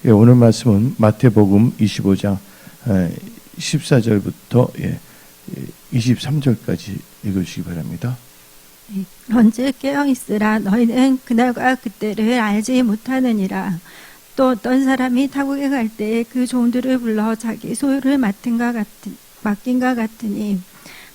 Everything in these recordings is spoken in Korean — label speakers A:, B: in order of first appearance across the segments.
A: 예, 오늘 말씀은 마태복음 25장 14절부터 23절까지 읽으시기 바랍니다.
B: 언제 깨어있으라. 너희는 그날과 그때를 알지 못하느니라. 또 어떤 사람이 타국에 갈 때에 그 종들을 불러 자기 소유를 맡긴 것 같으니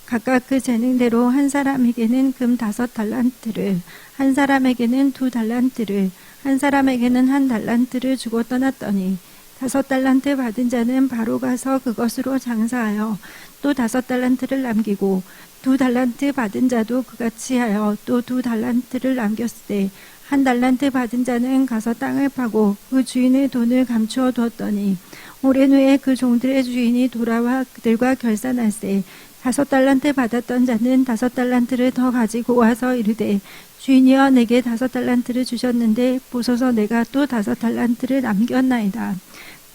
B: 각각 그 재능대로 한 사람에게는 금 5달란트를, 한 사람에게는 2달란트를, 한 사람에게는 1달란트를 주고 떠났더니 5달란트 받은 자는 바로 가서 그것으로 장사하여 또 5달란트를 남기고 2달란트 받은 자도 그같이 하여 또 2달란트를 남겼을 때 1달란트 받은 자는 가서 땅을 파고 그 주인의 돈을 감추어 두었더니 오랜 후에 그 종들의 주인이 돌아와 그들과 결산할세 5달란트 받았던 자는 5달란트를 더 가지고 와서 이르되 주인이여 내게 5달란트를 주셨는데 보소서 내가 또 5달란트를 남겼나이다.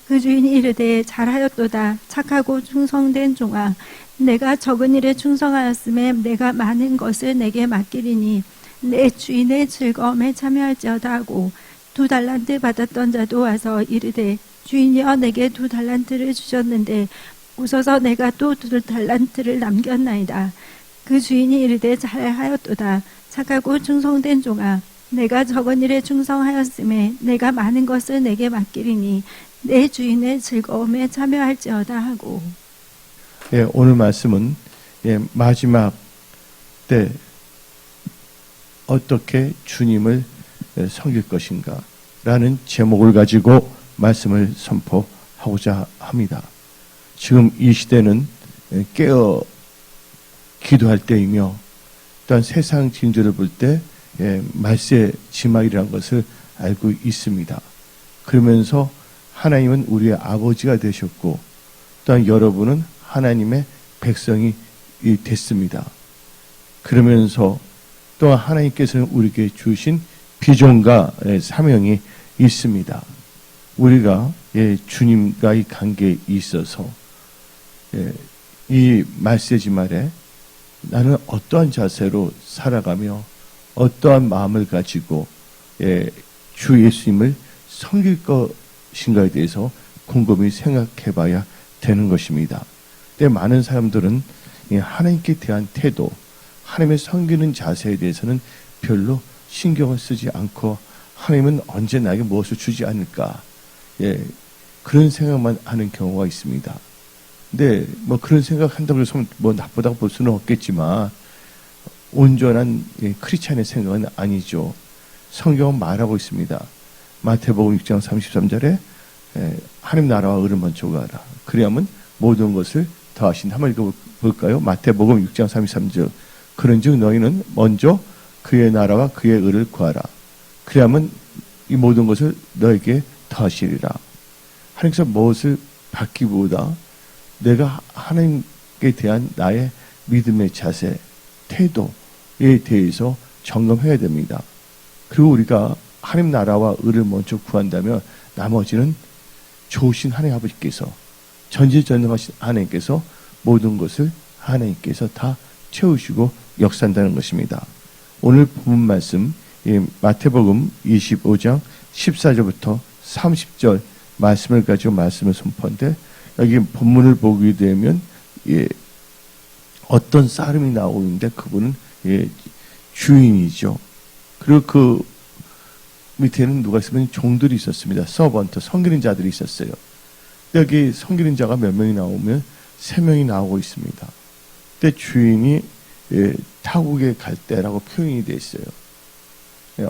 B: 그 주인이 이르되 잘하였도다. 착하고 충성된 종아, 내가 적은 일에 충성하였음에 내가 많은 것을 내게 맡기리니 내 주인의 즐거움에 참여할지어다 하고 2달란트 받았던 자도 와서 이르되 주인이여 내게 2달란트를 주셨는데 보소서 내가 또 2달란트를 남겼나이다. 그 주인이 이르되 잘하였도다. 착하고 충성된 종아, 내가 적은 일에 충성하였음에 내가 많은 것을 내게 맡기리니 내 주인의 즐거움에 참여할지어다 하고.
A: 예, 오늘 말씀은 마지막 때 어떻게 주님을 섬길 것인가 라는 제목을 가지고 말씀을 선포하고자 합니다. 지금 이 시대는 깨어 기도할 때이며 또한 세상 징조를 볼 때 말세 지막이라는 것을 알고 있습니다. 그러면서 하나님은 우리의 아버지가 되셨고 또한 여러분은 하나님의 백성이 됐습니다. 그러면서 또한 하나님께서는 우리에게 주신 비전과 사명이 있습니다. 우리가 주님과의 관계에 있어서 이 말세지 말에 나는 어떠한 자세로 살아가며 어떠한 마음을 가지고 주 예수님을 섬길 것인가에 대해서 곰곰이 생각해 봐야 되는 것입니다. 근데 많은 사람들은 하나님께 대한 태도, 하나님의 섬기는 자세에 대해서는 별로 신경을 쓰지 않고 하나님은 언제 나에게 무엇을 주지 않을까, 그런 생각만 하는 경우가 있습니다. 근데 뭐 그런 생각한다고 해서 뭐 나쁘다고 볼 수는 없겠지만 온전한 크리스찬의 생각은 아니죠. 성경은 말하고 있습니다. 마태복음 6장 33절에 하나님 나라와 의를 먼저 구하라. 그래야만 모든 것을 더하신다. 한번 읽어볼까요? 마태복음 6장 33절. 그런즉 너희는 먼저 그의 나라와 그의 의를 구하라. 그래야만 이 모든 것을 너에게 더하시리라. 하나님께서 무엇을 받기보다 내가 하나님께 대한 나의 믿음의 자세, 태도에 대해서 점검해야 됩니다. 그리고 우리가 하나님 나라와 의를 먼저 구한다면 나머지는 좋으신 하나님 아버지께서, 전지전능하신 하나님께서 모든 것을 하나님께서 다 채우시고 역사한다는 것입니다. 오늘 본문 말씀 마태복음 25장 14절부터 30절 말씀을 가지고 말씀을 선포한데, 여기 본문을 보게 되면 어떤 사람이 나오고 있는데 그분은 주인이죠. 그리고 그 밑에는 누가 있으면 종들이 있었습니다. 서번트, 섬기는 자들이 있었어요. 여기 섬기는 자가 몇 명이 나오면 3명이 나오고 있습니다. 그때 주인이 타국에 갈 때라고 표현이 되어 있어요.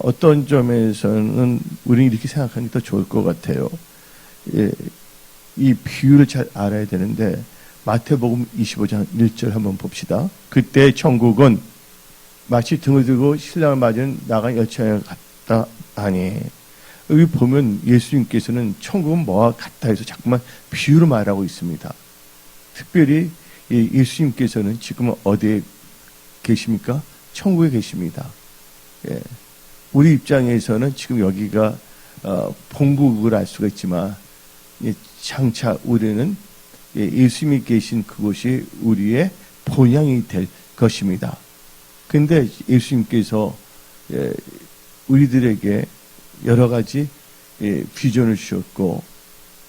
A: 어떤 점에서는 우리는 이렇게 생각하는 게 더 좋을 것 같아요. 이 비유를 잘 알아야 되는데 마태복음 25장 1절 한번 봅시다. 그때 천국은 마치 등을 들고 신랑을 맞은 나간 여처와 같다 하니, 여기 보면 예수님께서는 천국은 뭐와 같다 해서 자꾸만 비유로 말하고 있습니다. 특별히 예수님께서는 지금 어디에 계십니까? 천국에 계십니다. 우리 입장에서는 지금 여기가 본국을 알 수가 있지만 장차 우리는 예수님이 계신 그곳이 우리의 본향이 될 것입니다. 그런데 예수님께서 우리들에게 여러 가지 비전을 주셨고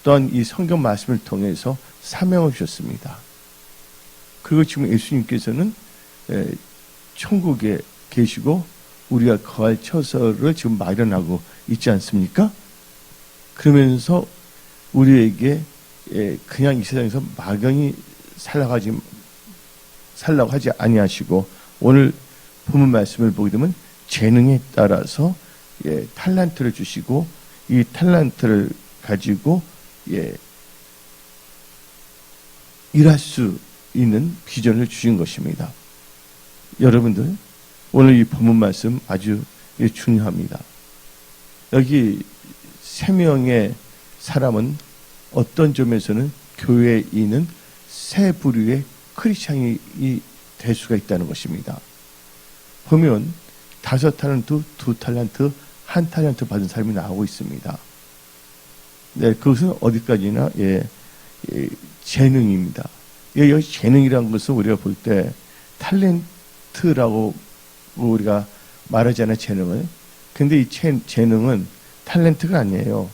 A: 또한 이 성경 말씀을 통해서 사명을 주셨습니다. 그리고 지금 예수님께서는 천국에 계시고 우리가 거할 처소를 지금 마련하고 있지 않습니까? 그러면서 우리에게 그냥 이 세상에서 막연히 살라고 하지 아니하시고 오늘 본문 말씀을 보게 되면 재능에 따라서 탈란트를 주시고 이 탈란트를 가지고 일할 수 있는 비전을 주신 것입니다. 여러분들 오늘 이 본문 말씀 아주 중요합니다. 여기 3명의 사람은 어떤 점에서는 교회에 있는 세 부류의 크리스찬이 될 수가 있다는 것입니다. 보면 5탈란트, 2탈란트, 1탈란트 받은 사람이 나오고 있습니다. 네, 그것은 어디까지나 재능입니다. 여기 재능이라는 것은 우리가 볼 때 탤런트라고 우리가 말하잖아요, 재능을. 근데 이 재능은 탤런트가 아니에요.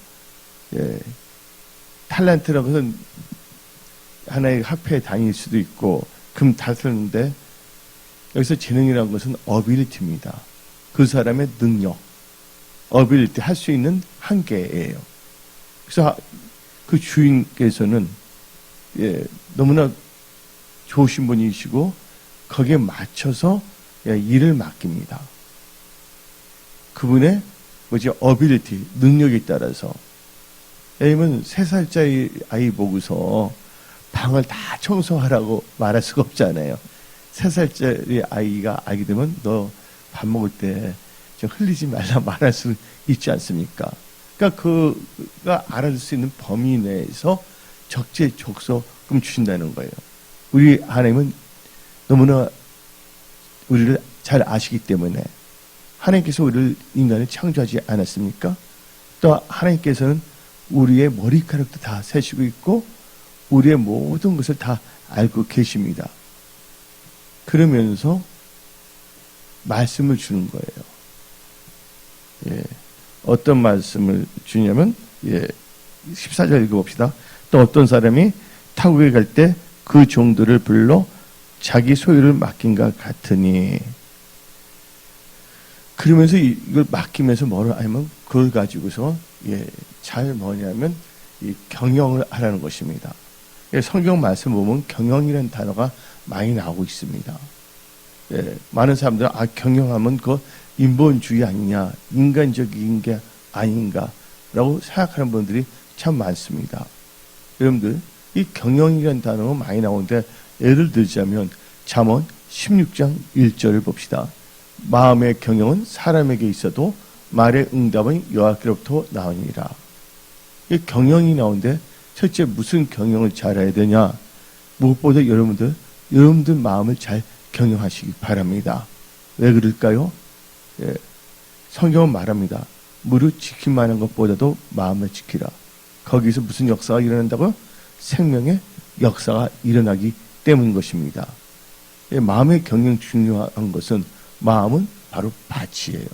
A: 탤런트라고 해서 하나의 학회에 다닐 수도 있고 금 다 쓰는데 여기서 재능이라는 것은 어빌리티입니다. 그 사람의 능력, 어빌리티 할 수 있는 한계예요. 그래서 그 주인께서는 너무나 좋으신 분이시고 거기에 맞춰서 일을 맡깁니다. 그분의 어빌리티, 능력에 따라서. 왜냐면 3살짜리 아이 보고서 방을 다 청소하라고 말할 수가 없잖아요. 3살짜리 아이가 알게 되면 너 밥 먹을 때 좀 흘리지 말라 말할 수 있지 않습니까? 그러니까 그가 알아줄 수 있는 범위 내에서 적재적소금 주신다는 거예요. 우리 하나님은 너무나 우리를 잘 아시기 때문에 하나님께서 우리를 인간을 창조하지 않았습니까? 또 하나님께서는 우리의 머리카락도 다 세시고 있고 우리의 모든 것을 다 알고 계십니다. 그러면서 말씀을 주는 거예요. 어떤 말씀을 주냐면 14절 읽어봅시다. 또 어떤 사람이 타국에 갈 때 그 종들을 불러 자기 소유를 맡긴 것 같으니 그러면서 이걸 맡기면서 뭐를 하면 그걸 가지고서 잘 뭐냐면 이 경영을 하라는 것입니다. 성경 말씀 보면 경영이라는 단어가 많이 나오고 있습니다. 많은 사람들은 경영하면 그 인본주의 아니냐, 인간적인 게 아닌가라고 생각하는 분들이 참 많습니다. 여러분들 이 경영이라는 단어가 많이 나오는데 예를 들자면 잠언 16장 1절을 봅시다. 마음의 경영은 사람에게 있어도 말의 응답은 여호와께로부터 나오니라. 이 경영이 나오는데 첫째 무슨 경영을 잘해야 되냐? 무엇보다 여러분들 마음을 잘 경영하시기 바랍니다. 왜 그럴까요? 성경은 말합니다. 무릇 지킬 만한 것보다도 마음을 지키라. 거기서 무슨 역사가 일어난다고요? 생명의 역사가 일어나기 때문인 것입니다. 마음의 경영 중요한 것은 마음은 바로 밭이에요.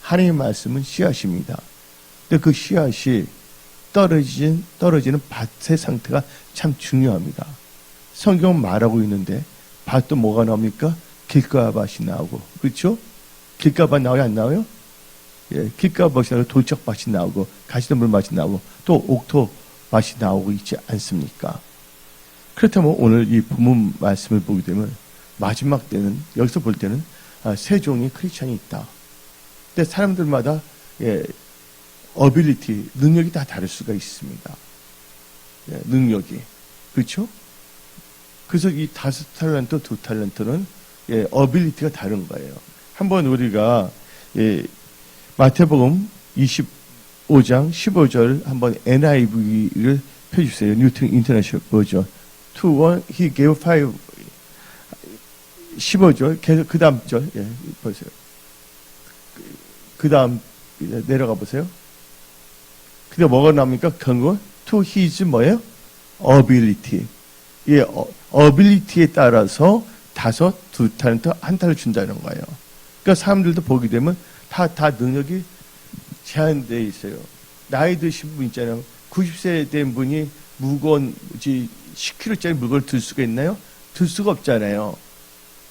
A: 하나님의 말씀은 씨앗입니다. 근데 그 씨앗이 떨어지는 밭의 상태가 참 중요합니다. 성경은 말하고 있는데 밭도 뭐가 나옵니까? 길가밭이 나오고, 그렇죠? 길가밭 나와요, 안 나와요? 길가밭이 나오고 돌짝밭이 나오고 가시덤불밭이 나오고 또 옥토밭이 나오고 있지 않습니까? 그렇다면 오늘 이 본문 말씀을 보게 되면 마지막 때는 여기서 볼 때는 세 종의 크리스찬이 있다. 근데 사람들마다 어빌리티, 능력이 다 다를 수가 있습니다. 능력이. 그렇죠? 그래서 이 5탈란트, 2탈란트는 어빌리티가 다른 거예요. 한번 우리가 마태복음 25장 15절 한번 NIV를 펴주세요. 뉴튼 인터내셔널 버전. To one he gave 5. 15절 계속 그 다음 절 보세요. 그 다음 내려가 보세요. 근데 뭐가 나옵니까? 경고 to his 뭐예요? ability. 어빌리티에 따라서 5, 2탈란트, 1탈을 준다는 거예요. 그러니까 사람들도 보게 되면 다 능력이 제한되어 있어요. 나이 드신 분 있잖아요. 90세 된 분이 무거운 10kg짜리 물건을 들 수가 있나요? 들 수가 없잖아요.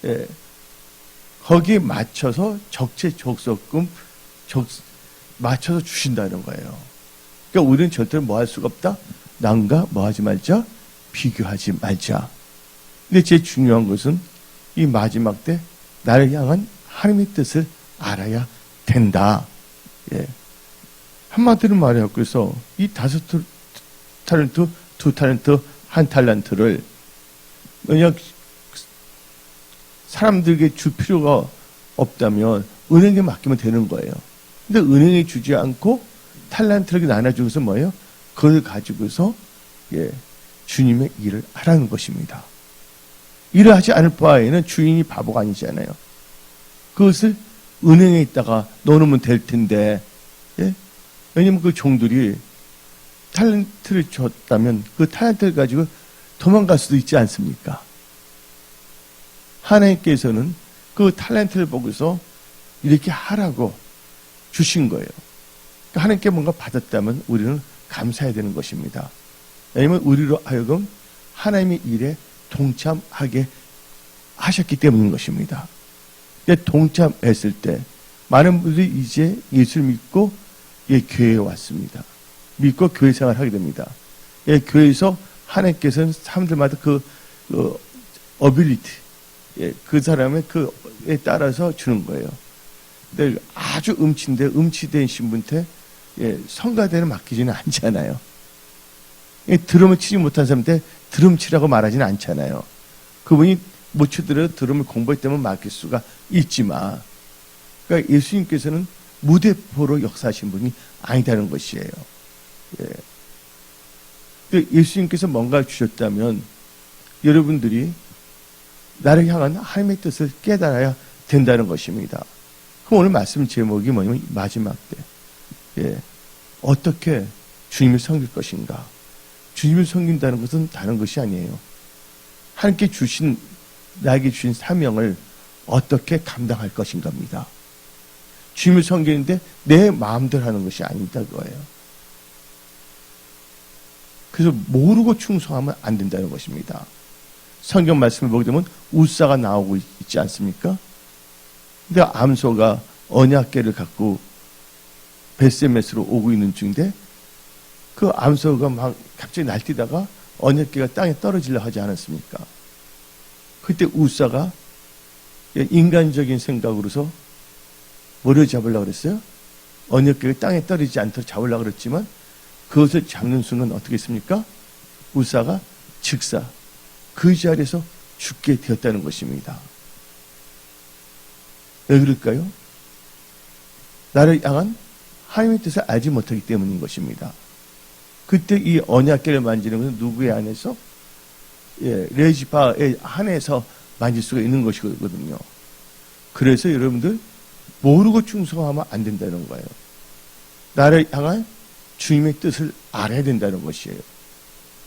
A: 예. 거기에 맞춰서 적재적소금 맞춰서 주신다는 거예요. 그러니까 우리는 절대로 뭐 할 수가 없다? 남과 뭐 하지 말자? 비교하지 말자. 근데 제일 중요한 것은 이 마지막 때 나를 향한 하나님의 뜻을 알아야 된다. 예. 한마디로 말해요. 그래서 이 5 탤런트, 2 탤런트, 1 탤런트를 그냥 사람들에게 줄 필요가 없다면 은행에 맡기면 되는 거예요. 근데 은행에 주지 않고 탤런트를 나눠주고서 뭐예요? 그걸 가지고서 예, 주님의 일을 하라는 것입니다. 일을 하지 않을 바에는 주인이 바보가 아니잖아요. 그것을 은행에 있다가 넣어놓으면 될 텐데, 예? 왜냐면 그 종들이 탤런트를 줬다면 그 탤런트를 가지고 도망갈 수도 있지 않습니까? 하나님께서는 그 탤런트를 보고서 이렇게 하라고 주신 거예요. 그러니까 하나님께 뭔가 받았다면 우리는 감사해야 되는 것입니다. 왜냐하면 우리로 하여금 하나님의 일에 동참하게 하셨기 때문인 것입니다. 근데 동참했을 때 많은 분들이 이제 예수를 믿고 예, 교회에 왔습니다. 믿고 교회 생활을 하게 됩니다. 예, 교회에서 하나님께서는 사람들마다 그 어빌리티, 예, 그 사람의 그에 따라서 주는 거예요. 근데 아주 음치된 신분한테 예, 성가대를 맡기지는 않잖아요. 예, 드럼을 치지 못한 사람한테 드럼 치라고 말하지는 않잖아요. 그분이 못 치더라도 드럼을 공부했다면 맡길 수가 있지만, 그러니까 예수님께서는 무대포로 역사하신 분이 아니다는 것이에요. 예. 예수님께서 뭔가 주셨다면 여러분들이 나를 향한 하나님의 뜻을 깨달아야 된다는 것입니다. 그럼 오늘 말씀 제목이 뭐냐면 마지막 때 예. 어떻게 주님을 섬길 것인가. 주님을 섬긴다는 것은 다른 것이 아니에요. 하나님께 나에게 주신 사명을 어떻게 감당할 것인가입니다. 주님을 섬기는데 내 마음대로 하는 것이 아니다 그거예요. 그래서 모르고 충성하면 안 된다는 것입니다. 성경 말씀을 보게 되면 우사가 나오고 있지 않습니까? 근데 암소가 언약궤를 갖고 벳세메스로 오고 있는 중인데 그 암소가 막 갑자기 날뛰다가 언약궤가 땅에 떨어지려 하지 않았습니까? 그때 우사가 인간적인 생각으로서 뭐를 잡으려고 그랬어요? 언약궤가 땅에 떨어지지 않도록 잡으려고 그랬지만 그것을 잡는 순간 어떻게 했습니까? 우사가 즉사 그 자리에서 죽게 되었다는 것입니다. 왜 그럴까요? 나를 향한 하나님의 뜻을 알지 못하기 때문인 것입니다. 그때 이 언약궤를 만지는 것은 누구의 안에서? 예, 레지파의 안에서 만질 수가 있는 것이거든요. 그래서 여러분들 모르고 충성하면 안 된다는 거예요. 나를 향한 주님의 뜻을 알아야 된다는 것이에요.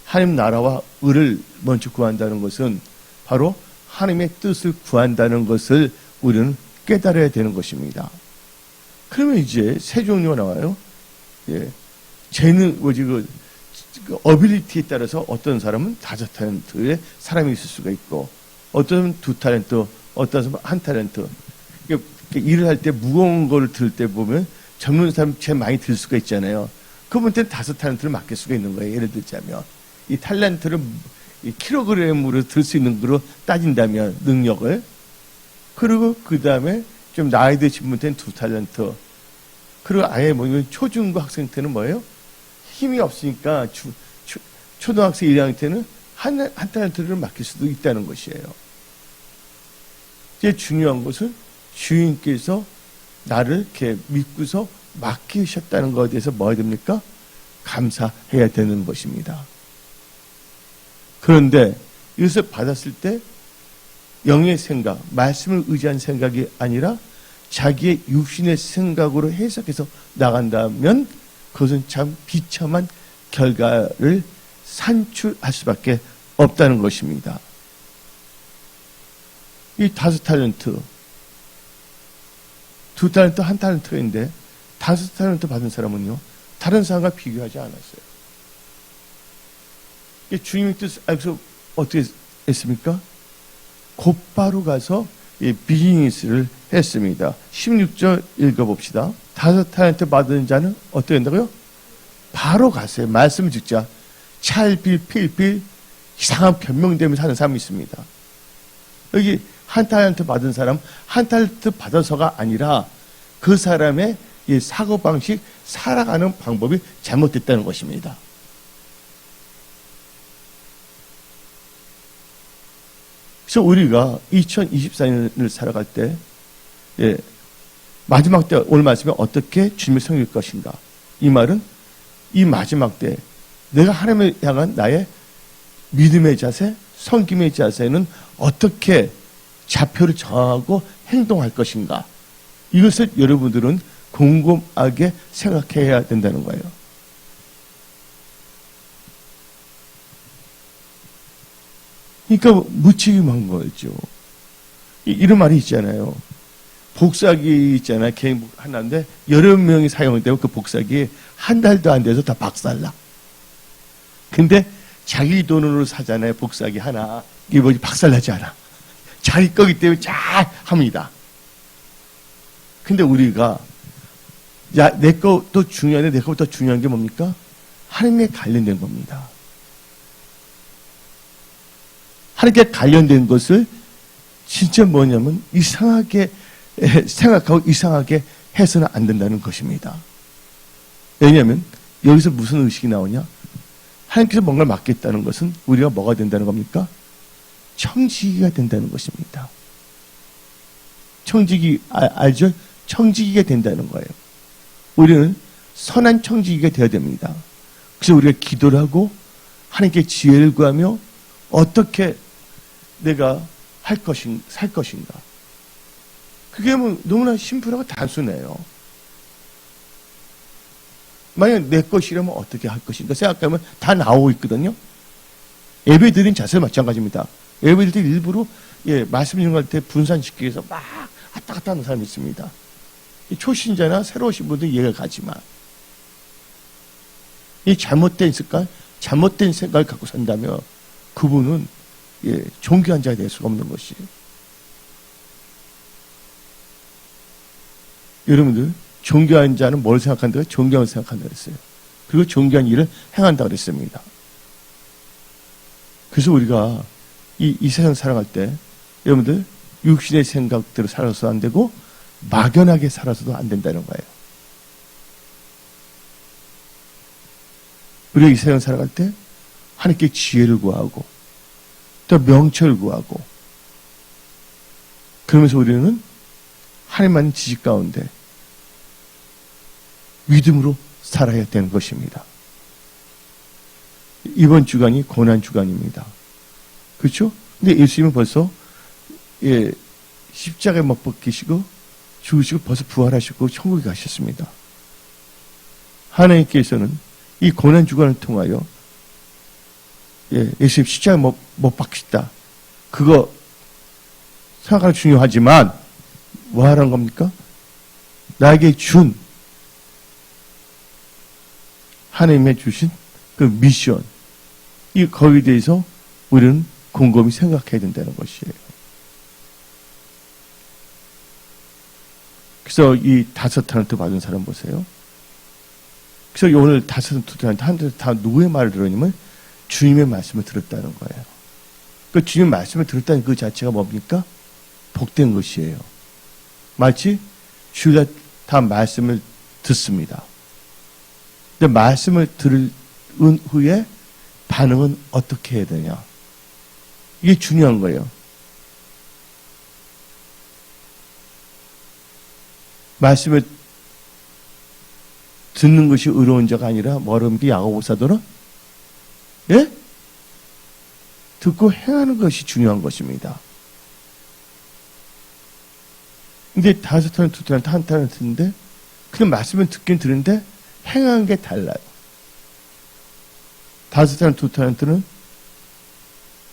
A: 하나님 나라와 의를 먼저 구한다는 것은 바로 하나님의 뜻을 구한다는 것을 우리는 깨달아야 되는 것입니다. 그러면 이제 세 종류가 나와요. 예. 어빌리티에 따라서 어떤 사람은 5 탤런트의 사람이 있을 수가 있고, 어떤 2 탤런트, 어떤 사람은 1 탤런트. 그러니까 일을 할 때 무거운 걸 들 때 보면 젊은 사람 제일 많이 들 수가 있잖아요. 그분한테는 5 탤런트를 맡길 수가 있는 거예요. 예를 들자면. 이 탤런트를 이 킬로그램으로 들 수 있는 거로 따진다면, 능력을. 그리고 그 다음에 좀 나이 드신 분한테는 2 탤런트. 그리고 아예 초중고 학생 때는 뭐예요? 힘이 없으니까 초등학생 1학년 때는 한 탤런트를 맡길 수도 있다는 것이에요. 이제 중요한 것은 주인께서 나를 이렇게 믿고서 맡기셨다는 것에 대해서 뭐 해야 됩니까? 감사해야 되는 것입니다. 그런데 이것을 받았을 때 영의 생각, 말씀을 의지한 생각이 아니라 자기의 육신의 생각으로 해석해서 나간다면 그것은 참 비참한 결과를 산출할 수밖에 없다는 것입니다. 이 5 탤런트, 2 탤런트, 1 탤런트인데 5 탤런트 받은 사람은요, 다른 사람과 비교하지 않았어요. 주님의 뜻을 알고서 어떻게 했습니까? 곧바로 가서 비즈니스를 했습니다. 16절 읽어봅시다. 5 달란트 받은 자는 어떻게 된다고요? 바로 갔어요. 말씀을 듣자 찰필필필 이상한 변명되면서 사는 사람이 있습니다. 여기 1 달란트 받은 사람 1 달란트 받아서가 아니라 그 사람의 이 사고방식, 살아가는 방법이 잘못됐다는 것입니다. 그래서 우리가 2024년을 살아갈 때 마지막 때 오늘 말씀에 어떻게 주님을 섬길 것인가, 이 말은 이 마지막 때 내가 하나님을 향한 나의 믿음의 자세, 섬김의 자세는 어떻게 좌표를 정하고 행동할 것인가, 이것을 여러분들은 곰곰하게 생각해야 된다는 거예요. 그러니까 무책임한 거죠. 이런 말이 있잖아요. 복사기 있잖아요. 개인 하나인데 여러 명이 사용되고 그 복사기 1 달도 안 돼서 다 박살나. 근데 자기 돈으로 사잖아요. 복사기 하나. 이게 뭐지? 박살나지 않아. 자기 거기 때문에 잘 합니다. 근데 우리가 내 것도 중요한데 내 것보다 중요한 게 뭡니까? 하나님에 관련된 겁니다. 하나님께 관련된 것을 진짜 뭐냐면 이상하게 생각하고 이상하게 해서는 안 된다는 것입니다. 왜냐하면 여기서 무슨 의식이 나오냐? 하나님께서 뭔가를 맡겠다는 것은 우리가 뭐가 된다는 겁니까? 청지기가 된다는 것입니다. 청지기 알죠? 청지기가 된다는 거예요. 우리는 선한 청지기가 되어야 됩니다. 그래서 우리가 기도를 하고 하나님께 지혜를 구하며 어떻게 내가 살 것인가. 그게 뭐 너무나 심플하고 단순해요. 만약 내 것이라면 어떻게 할 것인가 생각하면 다 나오고 있거든요. 예배 드린 자세 마찬가지입니다. 예배 드릴 때 일부러 말씀 전할 때 분산시키기 위해서 막 왔다 갔다 하는 사람이 있습니다. 초신자나 새로 오신 분들 이해가 가지만 이 잘못된 습관, 잘못된 생각을 갖고 산다면 그분은 존귀한 자가 될 수가 없는 것이에요. 여러분들 존귀한 자는 뭘 생각한다고요? 존귀한 생각한다고 그랬어요. 그리고 존귀한 일을 행한다고 그랬습니다. 그래서 우리가 이 세상 살아갈 때 여러분들 육신의 생각대로 살아서도 안 되고 막연하게 살아서도 안 된다는 거예요. 우리가 이 세상 살아갈 때 하나님께 지혜를 구하고 또 명철을 구하고 그러면서 우리는 하나님만 지식 가운데 믿음으로 살아야 되는 것입니다. 이번 주간이 고난 주간입니다. 그렇죠? 근데 예수님은 벌써 십자가에 못 박히시고 죽으시고 벌써 부활하시고 천국에 가셨습니다. 하나님께서는 이 고난 주간을 통하여 예수님 십자가에 못 박히시다. 그거 생각하기 중요하지만 뭐 하라는 겁니까? 나에게 준 하나님의 주신 그 미션, 이 거기에 대해서 우리는 곰곰이 생각해야 된다는 것이에요. 그래서 이 5 달란트 받은 사람 보세요. 그래서 오늘 5 달란트 한 달 다 누구의 말을 들었냐면 주님의 말씀을 들었다는 거예요. 그 주님의 말씀을 들었다는 그 자체가 뭡니까? 복된 것이에요. 마치 주가 다 말씀을 듣습니다. 근데 말씀을 들은 후에 반응은 어떻게 해야 되냐? 이게 중요한 거예요. 말씀을 듣는 것이 의로운 자가 아니라 뭐라고 합니까? 야고보 사도는? 예? 듣고 행하는 것이 중요한 것입니다. 근데 5 달란트, 2 달란트, 1 달란트인데 그 말씀을 듣긴 들은데 행하는 게 달라요. 5 달란트, 2 달란트는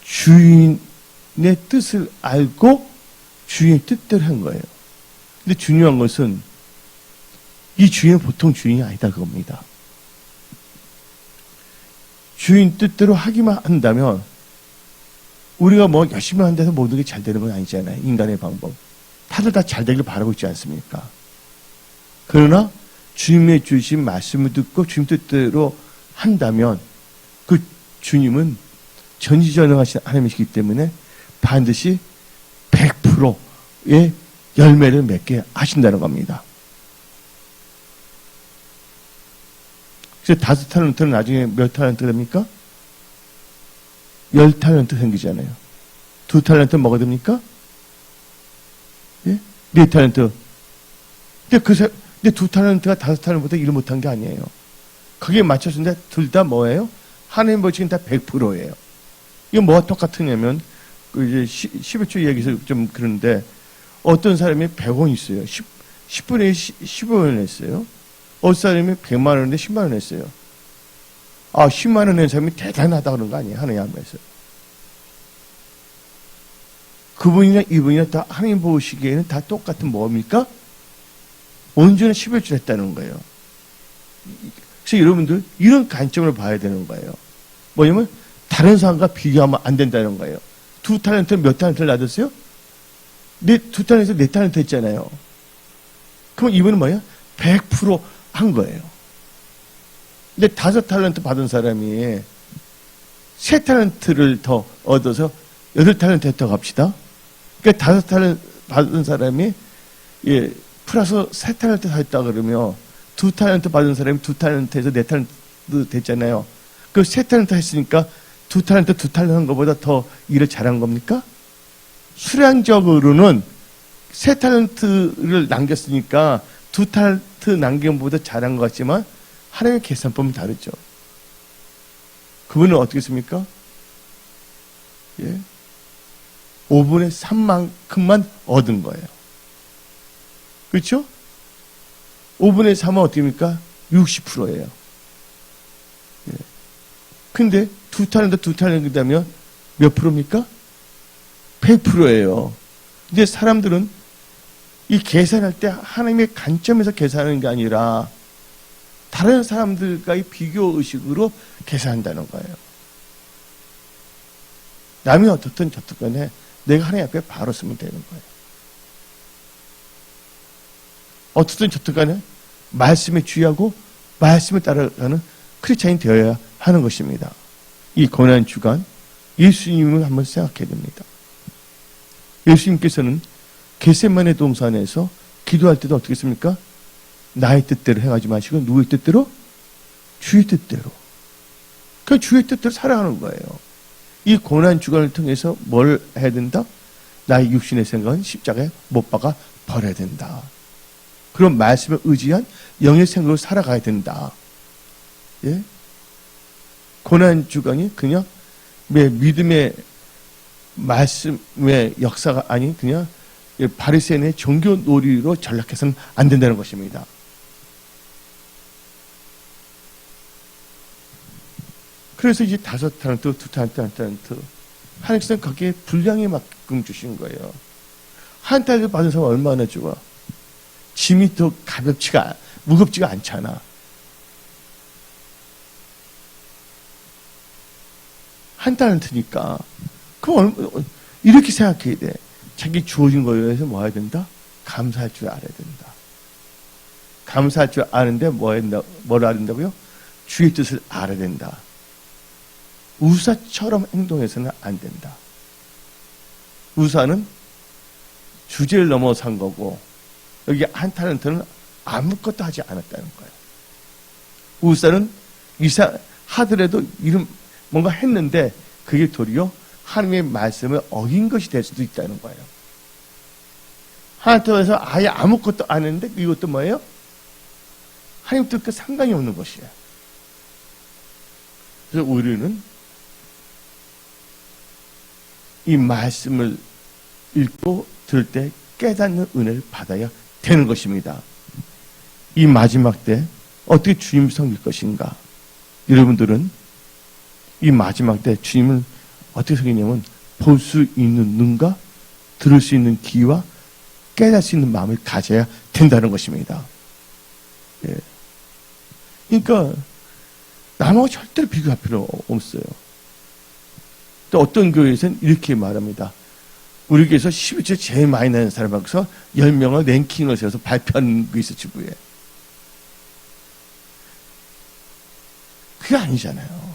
A: 주인의 뜻을 알고 주인의 뜻대로 한 거예요. 근데 중요한 것은 이 주인은 보통 주인이 아니다 그겁니다. 주인 뜻대로 하기만 한다면 우리가 뭐 열심히 한다고 모든 게 잘 되는 건 아니잖아요. 인간의 방법. 다들 다 잘 되길 바라고 있지 않습니까? 그러나 주님의 주신 말씀을 듣고 주님 뜻대로 한다면 그 주님은 전지전능하신 하나님이시기 때문에 반드시 100%의 열매를 맺게 하신다는 겁니다. 그래서 5달란트는 나중에 몇 달란트 됩니까? 10달란트 생기잖아요. 2달란트 뭐가 됩니까? 예? 4달란트. 근데 2달란트가 5달란트보다 일을 못한 게 아니에요. 거기에 맞춰서인데 둘 다 뭐예요? 하나님 보시기엔 다 100%예요. 이거 뭐가 똑같으냐면, 이제 11조 이야기에서 좀 그런데, 어떤 사람이 100원 있어요. 10분의 15원 냈어요. 어떤 사람이 100만 원인데 10만 원 냈어요. 10만 원 낸 사람이 대단하다 그런 거 아니에요. 하나님 앞에서. 그분이나 이분이나 다 하나님 보시기에는 다 똑같은 뭡니까? 온전히 11조 했다는 거예요. 그래서 여러분들 이런 관점을 봐야 되는 거예요. 뭐냐면 다른 사람과 비교하면 안 된다는 거예요. 2달란트는 몇 달란트를 놔뒀어요? 2달란트에서 4달란트 했잖아요. 그럼 이분은 뭐예요? 100% 한 거예요. 근데 5달란트 받은 사람이 3달란트를 더 얻어서 8달란트 했다고 합시다. 그러니까 5달란트 받은 사람이 플러스 3달란트 더 했다 그러면 2달란트 받은 사람이 2달란트에서 4달란트 됐잖아요. 그 3달란트 했으니까 2달란트 한 것보다 더 일을 잘한 겁니까? 수량적으로는 3달란트를 남겼으니까 2달란트 남긴 것보다 잘한 것 같지만 하나님의 계산법은 다르죠. 그분은 어떻게 했습니까? 5분의 3만큼만 얻은 거예요. 그렇죠? 5분의 3은 어떻게 합니까? 60%예요. 근데 2달란트면 몇 프로입니까? 100%예요. 근데 사람들은 이 계산할 때 하나님의 관점에서 계산하는 게 아니라 다른 사람들과의 비교 의식으로 계산한다는 거예요. 남이 어떻든 저떻든 간에 내가 하나님 앞에 바로 쓰면 되는 거예요. 어떻든 저떻든 간에 말씀에 주의하고 말씀을 따라가는 크리스찬이 되어야 하는 것입니다. 이 고난 주간 예수님을 한번 생각해야 됩니다. 예수님께서는 겟세마네 동산에서 기도할 때도 어떻게 했습니까? 나의 뜻대로 행하지 마시고 누구의 뜻대로? 주의 뜻대로. 그 주의 뜻대로 살아가는 거예요. 이 고난 주간을 통해서 뭘 해야 된다? 나의 육신의 생각은 십자가에 못 박아 버려야 된다. 그런 말씀에 의지한 영의 생각으로 살아가야 된다. 예? 고난 주간이 그냥 믿음의 말씀의 역사가 아닌 그냥 바리새인의 종교 놀이로 전락해서는 안 된다는 것입니다. 그래서 이제 5달란트, 2달란트 하나님께서는 거기에 분량에 만큼 주신 거예요. 한 달을 받은 사람 얼마나 좋아. 짐이 더 무겁지가 않잖아. 한 달란트니까. 그럼 이렇게 생각해야 돼. 자기 주어진 거에 대해서 뭐 해야 된다? 감사할 줄 알아야 된다. 감사할 줄 아는데 뭘 알아야 된다고요? 주의 뜻을 알아야 된다. 우사처럼 행동해서는 안 된다. 우사는 주제를 넘어선 거고 여기 한 달란트는 아무것도 하지 않았다는 거예요. 우사는 하더라도 뭔가 했는데 그게 도리어 하나님의 말씀을 어긴 것이 될 수도 있다는 거예요. 하나님께서 아예 아무것도 안 했는데 이것도 뭐예요? 하나님 뜻과 상관이 없는 것이에요. 그래서 우리는 이 말씀을 읽고 들을 때 깨닫는 은혜를 받아야 되는 것입니다. 이 마지막 때 어떻게 주님 섬길 것인가? 여러분들은 이 마지막 때 주님을 어떻게 섬기냐면 볼 수 있는 눈과 들을 수 있는 귀와 깨달을 수 있는 마음을 가져야 된다는 것입니다. 예. 그러니까 남하고 절대로 비교할 필요 없어요. 또 어떤 교회에서는 이렇게 말합니다. 우리 교회에서 11조 제일 많이 내는 사람 앞에서 10명을 랭킹을 세워서 발표하는 게 있어, 지부에. 그게 아니잖아요.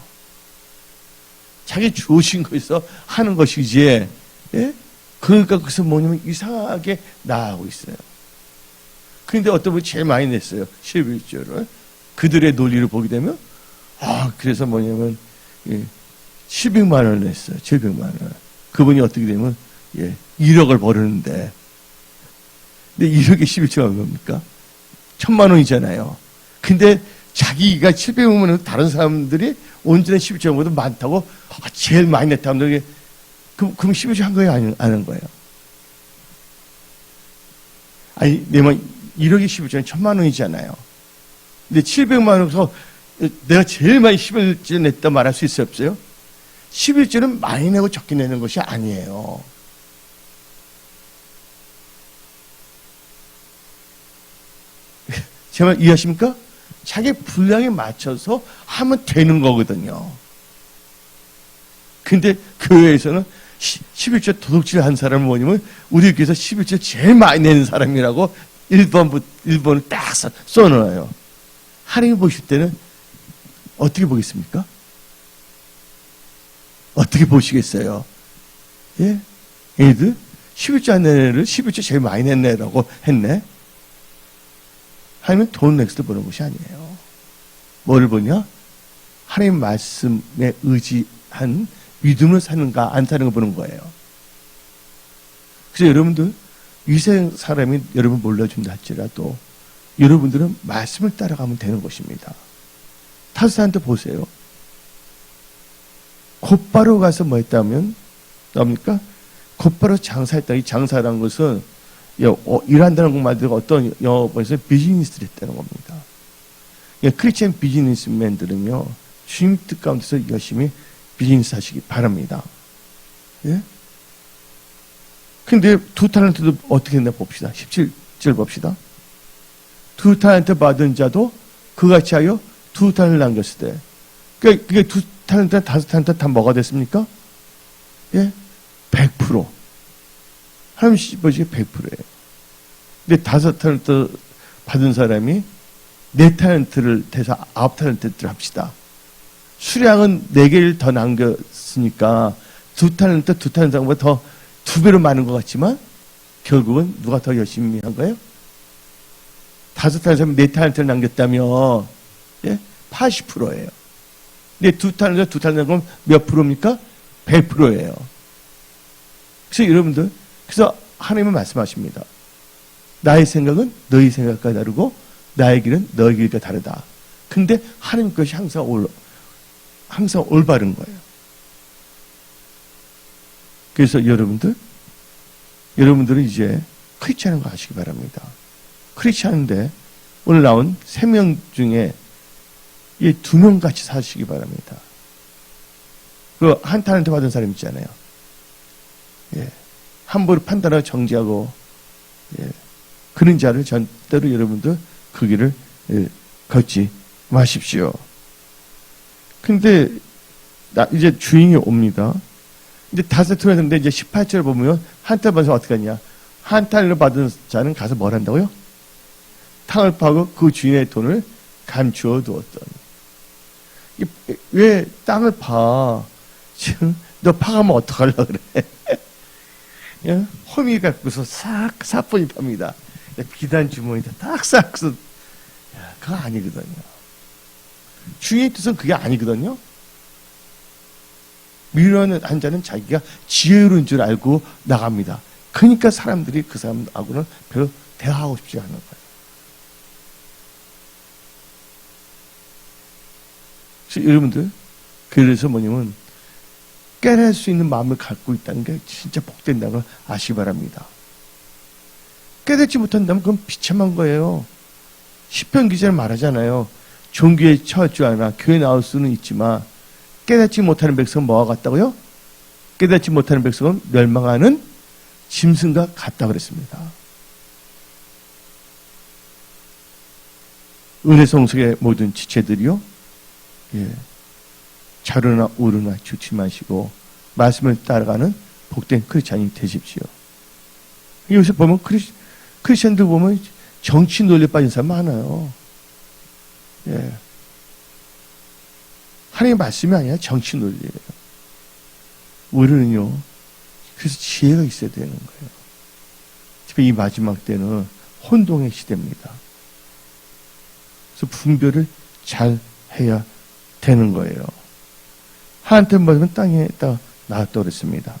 A: 자기 주신 거에서 하는 것이지, 예? 그러니까 그래서 뭐냐면 이상하게 나아가고 있어요. 그런데 어떤 분이 제일 많이 냈어요. 11조를. 그들의 논리를 보게 되면, 그래서 뭐냐면, 700만 원을 냈어요. 700만 원. 그분이 어떻게 되면, 1억을 벌었는데. 근데 1억에 11조가 얼마입니까? 1000만 원이잖아요. 근데 자기가 700만 원은 다른 사람들이 온전히 11조보다 많다고, 제일 많이 냈다고 하면, 그럼 11조 한 거예요? 안 한 거예요? 아니, 내 말, 1억에 11조는 1000만 원이잖아요. 근데 700만 원에서 내가 제일 많이 11조 냈다 말할 수 있어요, 없어요? 11조는 많이 내고 적게 내는 것이 아니에요. 제 말 이해하십니까? 자기 분량에 맞춰서 하면 되는 거거든요. 근데 교회에서는 11조 도둑질 한 사람은 뭐냐면 우리 교회에서 11조 제일 많이 내는 사람이라고 1번을 딱 써놓아요. 하나님이 보실 때는 어떻게 보겠습니까? 어떻게 보시겠어요? 예? 얘들 11조 안 내는 애를 11조 제일 많이 냈네라고 했네. 하나님은 돈 넥스트 보는 것이 아니에요. 뭐를 보냐? 하나님 말씀에 의지한 믿음을 사는가 안 사는 거 보는 거예요. 그래서 여러분들 위생 사람이 여러분 몰라준다 할지라도 여러분들은 말씀을 따라가면 되는 것입니다. 타사한테 보세요. 곧바로 가서 뭐 했다면 나옵니까? 곧바로 장사했다. 이 장사라는 것은 일한다는 것 말고 어떤 영어에서 비즈니스를 했다는 겁니다. 크리스천 비즈니스맨들은요 주님 뜻 가운데서 열심히 비즈니스 하시기 바랍니다. 예? 근데 2탤런트도 어떻게 했나 봅시다. 17절 봅시다. 2탤런트 받은 자도 그같이 하여 2탤런트 남겼을 때. 그러니까 그게 2탤런트나 5탤런트 다 뭐가 됐습니까? 예? 100%. 하나님 시버지가 100%예요. 근데 5탤런트 받은 사람이 4탤런트를 대서 9탤런트를 합시다. 수량은 4개를 더 남겼으니까 2탤런트보다 더 2배로 많은 것 같지만 결국은 누가 더 열심히 한 거예요? 5탤런트 사람이 4탤런트를 남겼다면 80%예요. 근데 2탤런트 그럼 몇 프로입니까? 100%예요. 그래서 여러분들 그래서 하나님은 말씀하십니다. 나의 생각은 너희 생각과 다르고 나의 길은 너희 길과 다르다. 근데 하나님 것이 항상 올바른 거예요. 그래서 여러분들은 이제 크리스찬인 거 아시기 바랍니다. 크리스찬인데 오늘 나온 3명 중에 이 2명 같이 사시기 바랍니다. 그 한 탤런트 받은 사람 있잖아요. 예. 함부로 판단하고 정지하고 그런 자를 절대로 여러분들 그 길을 걷지 마십시오. 근데 이제 주인이 옵니다. 이제 5탤런트 했는데 이제 18절 보면 한 탤런트 받아서 어떻게 하냐? 한 탤런트 받은 자는 가서 뭘 한다고요? 탕을 파고 그 주인의 돈을 감추어 두었던. 왜 땅을 파? 지금 너 파가면 어떡하려고 그래? 호미 갖고서 싹 사뿐히 팝니다. 비단 주머니에다 딱 싹서 그거 아니거든요. 주인의 뜻은 그게 아니거든요. 미련한 한 자는 자기가 지혜로운 줄 알고 나갑니다. 그러니까 사람들이 그 사람하고는 별로 대화하고 싶지 않은 거예요. 그래서 여러분들 그래서 뭐냐면 깨달을 수 있는 마음을 갖고 있다는 게 진짜 복된다는 걸 아시기 바랍니다. 깨닫지 못한다면 그건 비참한 거예요. 시편 기자는 말하잖아요. 종교에 처할 줄 아나 교회 나올 수는 있지만 깨닫지 못하는 백성은 뭐와 같다고요? 깨닫지 못하는 백성은 멸망하는 짐승과 같다 그랬습니다. 은혜 성속의 모든 지체들이요. 예. 좌로나 우로나 죽지 마시고 말씀을 따라가는 복된 크리스찬이 되십시오. 여기서 보면 크리스찬들 보면 정치 논리에 빠진 사람 많아요. 예. 하나님의 말씀이 아니라 정치 논리예요. 우리는요, 그래서 지혜가 있어야 되는 거예요. 특히 이 마지막 때는 혼동의 시대입니다. 그래서 분별을 잘 해야 되는 거예요. 하나한테 맞으면 땅에다 놔뒀다 그랬습니다.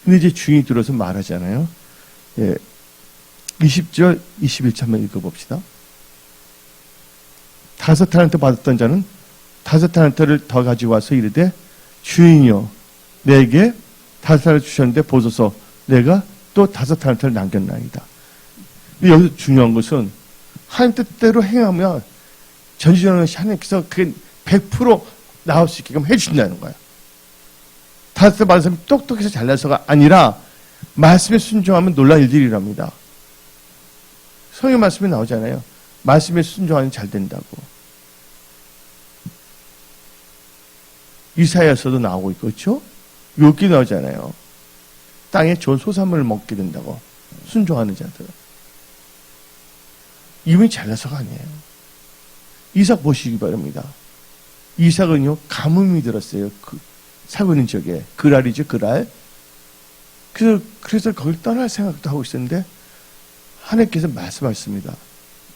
A: 근데 이제 주인이 들어서 말하잖아요. 예. 20절, 21절 한번 읽어봅시다. 5달란트 받았던 자는 5달란트를 더 가지고 와서 이르되 주인이여 내게 5달란트 주셨는데 보소서 내가 또 5달란트를 남겼나이다. 여기서 중요한 것은 하나님 뜻대로 행하면 전지전능하신 하나님께서 그게 100% 나올 수 있게끔 해주신다는 거야. 5달란트 받은 사람이 똑똑해서 잘나서가 아니라 말씀에 순종하면 놀라운 일들이랍니다. 성경 말씀에 나오잖아요. 말씀에 순종하면 잘 된다고. 이사야서도 나오고 있고, 그렇죠? 욥기 나오잖아요. 땅에 좋은 소산물을 먹게 된다고. 순종하는 자들. 이분이 잘나서가 아니에요. 이삭 보시기 바랍니다. 이삭은요, 가뭄이 들었어요. 살고 있는 지역에. 그랄이죠, 그랄. 그래서 거길 떠날 생각도 하고 있었는데, 하나님께서 말씀하셨습니다.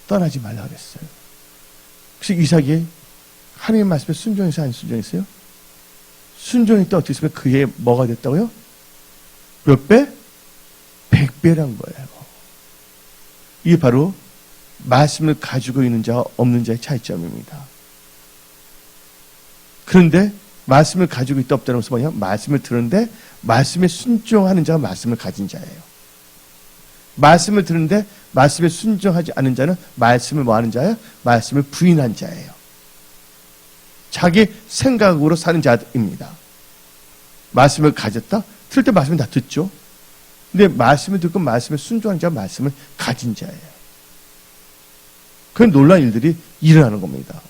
A: 떠나지 말라 그랬어요. 그래서 이삭이 하나님의 말씀에 순종했어요, 안 순종했어요? 순종했다 어떻게 했으면 그에 뭐가 됐다고요? 몇 배? 100배란 거예요. 이게 바로 말씀을 가지고 있는 자와 없는 자의 차이점입니다. 그런데 말씀을 가지고 있다 없다는 것은 뭐냐? 말씀을 들었는데 말씀에 순종하는 자가 말씀을 가진 자예요. 말씀을 듣는데 말씀에 순종하지 않은 자는 말씀을 뭐 하는 자예요? 말씀을 부인한 자예요. 자기 생각으로 사는 자입니다. 말씀을 가졌다? 들을 때 말씀을 다 듣죠. 근데 말씀을 듣고 말씀에 순종하는 자가 말씀을 가진 자예요. 그런 놀라운 일들이 일어나는 겁니다.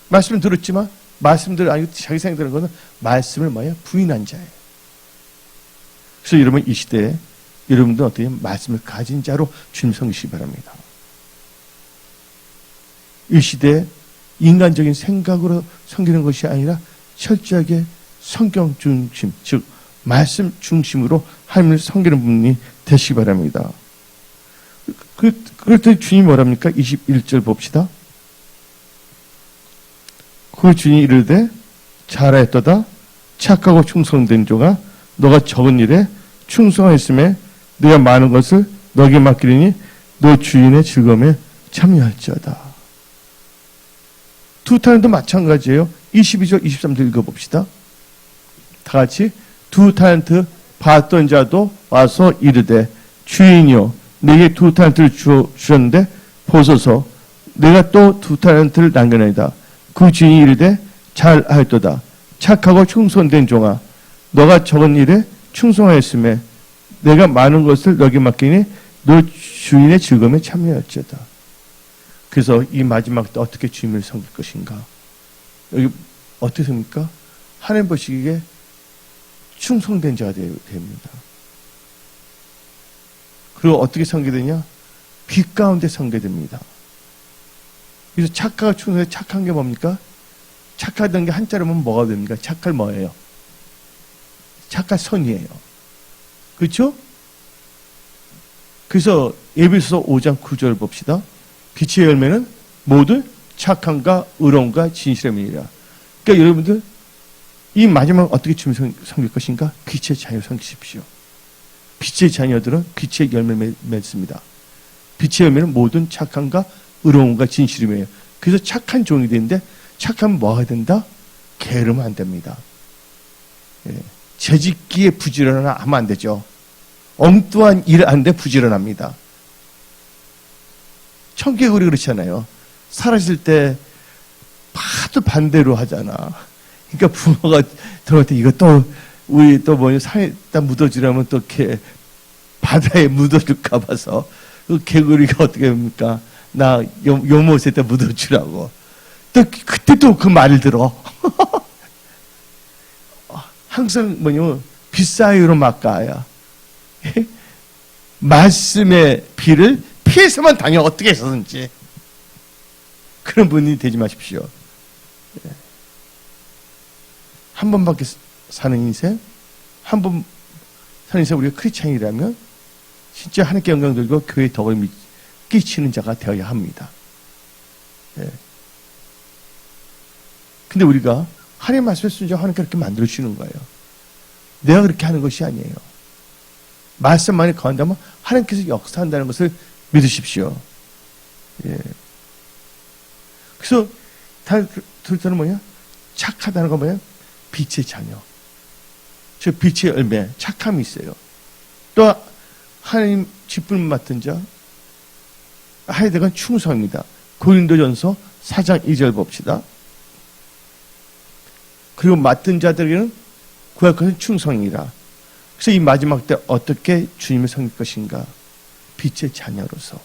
A: 말씀을 들었지만 말씀들 아니고 자기 생각하는 것은 말씀을 뭐예요? 부인한 자예요. 그래서 여러분 이 시대에 여러분도 어떻게 말씀을 가진 자로 주님 섬기시기 바랍니다. 이 시대에 인간적인 생각으로 섬기는 것이 아니라 철저하게 성경 중심, 즉 말씀 중심으로 하나님을 섬기는 분이 되시기 바랍니다. 그랬더니 주님이 뭐랍니까? 21절 봅시다. 그 주인이 이르되 잘하였도다 착하고 충성된 조가 너가 적은 일에 충성하였음에 네가 많은 것을 너에게 맡기리니 너 주인의 즐거움에 참여할지어다. 두 타란트도 마찬가지예요. 22절 23절 읽어봅시다. 다 같이 두 타란트 받던 자도 와서 이르되 주인이여 내게 두 타란트를 주셨는데 보소서 내가 또 두 타란트를 남겨나이다. 그 주인이 이르되 잘하였도다 착하고 충성된 종아 너가 적은 일에 충성하였음에 내가 많은 것을 너에게 맡기니 너 주인의 즐거움에 참여할지어다. 그래서 이 마지막 때 어떻게 주님을 섬길 것인가? 여기 어떻게 섬깁니까? 하나님 보시기에 충성된 자가 됩니다. 그리고 어떻게 섬기되냐? 빛 가운데 섬기됩니다. 그래서 착하고 충성에 착한 게 뭡니까? 착하던 게 한자로 하면 뭐가 됩니까? 착할 뭐예요? 착할 선이에요. 그렇죠? 그래서 에베소서 5장 9절 봅시다. 빛의 열매는 모두 착함과 의로움과 진실함이니라. 그러니까 여러분들 이 마지막 어떻게 주님 섬길 것인가? 빛의 자녀 섬기십시오. 빛의 자녀들은 빛의 열매를 맺습니다. 빛의 열매는 모든 착함과 의로움과 진실함이에요. 그래서 착한 종이 되는데 착하면 뭐가 된다? 게으르면 안 됩니다. 예. 재짓기에 부지런하나 하면 안 되죠. 엉뚱한 일 하는데 부지런합니다. 청개구리 그렇잖아요. 살았을 때 하도 반대로 하잖아. 그러니까 부모가 들어갈 때 이거 또 우리 또 뭐 산에다 묻어주려면 또 이렇게 바다에 묻어줄까 봐서 그 개구리가 어떻게 합니까? 나 요모세에다 묻어주라고. 또 그때 또 그 말을 들어. 항상 뭐냐면 비싸이로 막가야. 말씀의 비를 피해서만 당해 어떻게 해서든지. 그런 분이 되지 마십시오. 한 번밖에 사는 인생, 한 번 사는 인생 우리가 크리스찬이라면 진짜 하나님께 영광 돌리고 교회에 덕을 끼치는 자가 되어야 합니다. 근데 우리가 하나님 말씀에 순종하고 하나님께 그렇게 만들어주시는 거예요. 내가 그렇게 하는 것이 아니에요. 말씀만이 거한다면 하나님께서 역사한다는 것을 믿으십시오. 그래서 둘째는 뭐냐? 착하다는 건 뭐냐? 빛의 자녀. 저 빛의 열매, 착함이 있어요. 또 하나님 직분 맡은 자, 하여간 충성입니다. 고린도전서 4장 2절 봅시다. 그리고 맡은 자들에게는 구할 것은 충성이라. 그래서 이 마지막 때 어떻게 주님을 섬길 것인가? 빛의 자녀로서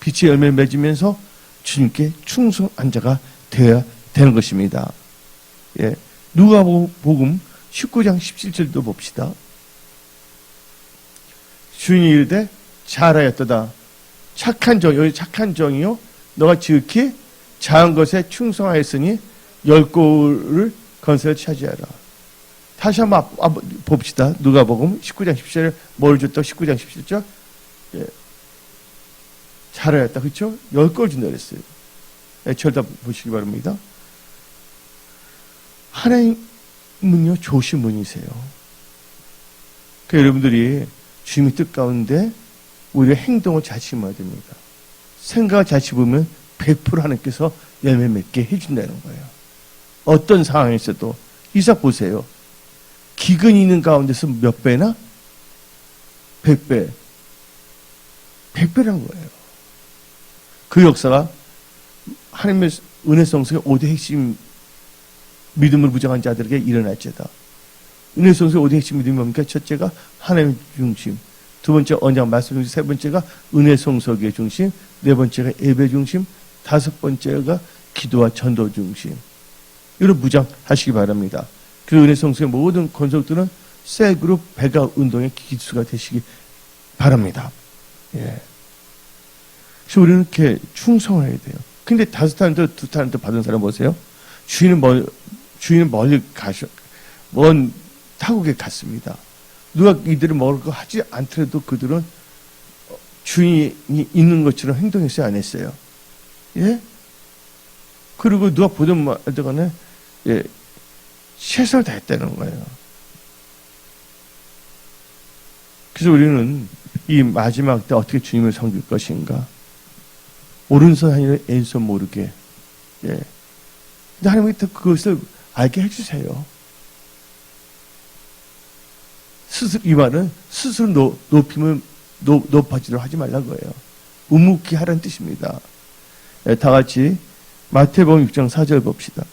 A: 빛의 열매를 맺으면서 주님께 충성한 자가 되어야 되는 것입니다. 누가복음 19장 17절도 봅시다. 주인이 이르되 잘하였도다. 착한 종, 여기 착한 종이요. 너가 지극히 작은 것에 충성하였으니 10고를 건설을 차지하라. 다시 한번 봅시다. 누가복음 19장 17절 뭘 줬다? 19장 17절 잘하였다. 그렇죠? 10골 준다 그랬어요. 저를 다 보시기 바랍니다. 하나님은요 좋으신 분이세요. 그러니까 여러분들이 주님의 뜻 가운데 우리의 행동을 잘 심어야 됩니다. 생각을 잘 심으면 100% 하나님께서 열매 맺게 해준다는 거예요. 어떤 상황에서도 이삭 보세요. 기근이 있는 가운데서 몇 배나? 100배. 100배란 거예요. 그 역사가 하나님의 은혜 성성의 5대 핵심 믿음을 부정한 자들에게 일어날지어다. 은혜 성성의 5대 핵심 믿음이 뭡니까? 첫째가 하나님 중심, 두 번째 언약 말씀 중심, 세 번째가 은혜 성석의 중심, 네 번째가 예배 중심, 다섯 번째가 기도와 전도 중심. 이걸 무장하시기 바랍니다. 그 은혜 성성의 모든 건설들은 셀그룹 배가 운동의 기수가 되시기 바랍니다. 그래서 우리는 이렇게 충성을 해야 돼요. 근데 5타란트, 2타란트 받은 사람 보세요. 주인은 멀리 먼 타국에 갔습니다. 누가 이들을 먹을 거 하지 않더라도 그들은 주인이 있는 것처럼 행동했어요, 안 했어요? 그리고 누가 보든 말든 최선을 다했다는 거예요. 그래서 우리는 이 마지막 때 어떻게 주님을 섬길 것인가? 오른손 하늘을 왼손 모르게. 근데 하나님이 또 그것을 알게 해주세요. 이 말은 스스로 높아지도록 하지 말라는 거예요. 우묵히 하라는 뜻입니다. 다 같이 마태복음 6장 4절 봅시다.